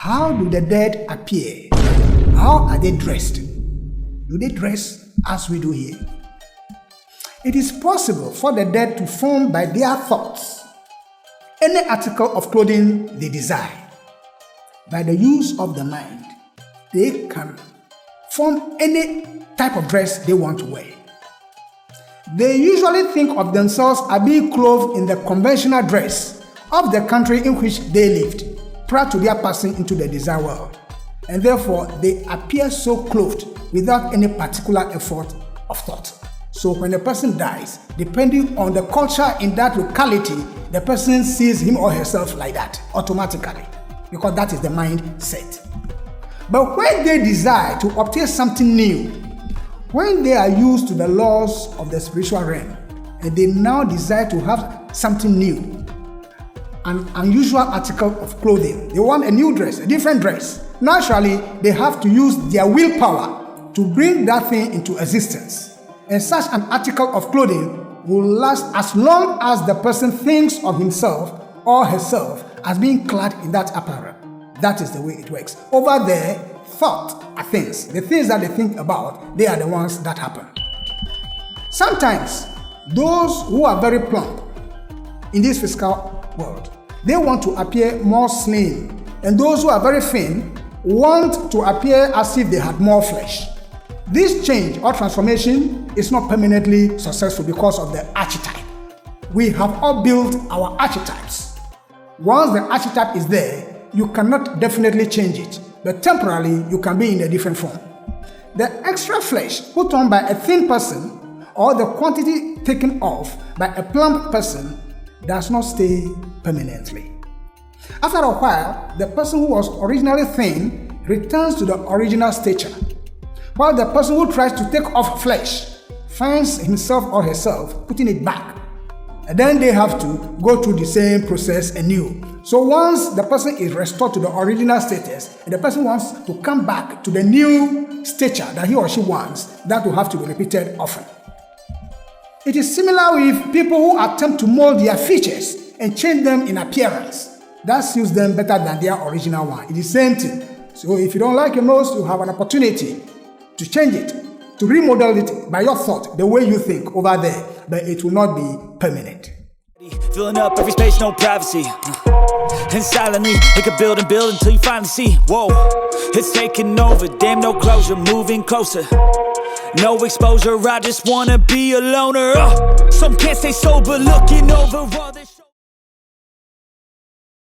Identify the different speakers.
Speaker 1: How do the dead appear? How are they dressed? Do they dress as we do here? It is possible for the dead to form by their thoughts any article of clothing they desire. By the use of the mind, they can form any type of dress they want to wear. They usually think of themselves as being clothed in the conventional dress of the country in which they lived prior to their passing into the desired world, and therefore they appear so clothed without any particular effort of thought. So when a person dies, depending on the culture in that locality, the person sees him or herself like that automatically, because that is the mindset. But when they desire to obtain something new, when they are used to the laws of the spiritual realm, and they now desire to have something new, an unusual article of clothing, they want a new dress, a different dress, naturally they have to use their willpower to bring that thing into existence. And such an article of clothing will last as long as the person thinks of himself or herself as being clad in that apparel. That is the way it works. Over there, thought are things. The things that they think about, they are the ones that happen. Sometimes, those who are very plump in this physical world, they want to appear more slim. And those who are very thin want to appear as if they had more flesh. This change or transformation is not permanently successful because of the archetype. We have all built our archetypes. Once the archetype is there, you cannot definitely change it, but temporarily you can be in a different form. The extra flesh put on by a thin person or the quantity taken off by a plump person does not stay permanently. After a while, the person who was originally thin returns to the original stature, while the person who tries to take off flesh finds himself or herself putting it back. And then they have to go through the same process anew. So once the person is restored to the original status, and the person wants to come back to the new stature that he or she wants, that will have to be repeated often. It is similar with people who attempt to mold their features and change them in appearance. That suits them better than their original one. It is the same thing. So if you don't like your nose, you have an opportunity to change it, to remodel it by your thought, the way you think over there, but it will not be permanent.
Speaker 2: Filling up every space, no privacy. And silently, it could build and build until you finally see. Whoa, it's taking over, damn no closure, moving closer. No exposure, I just wanna be a loner. Some can't stay sober, looking over all this.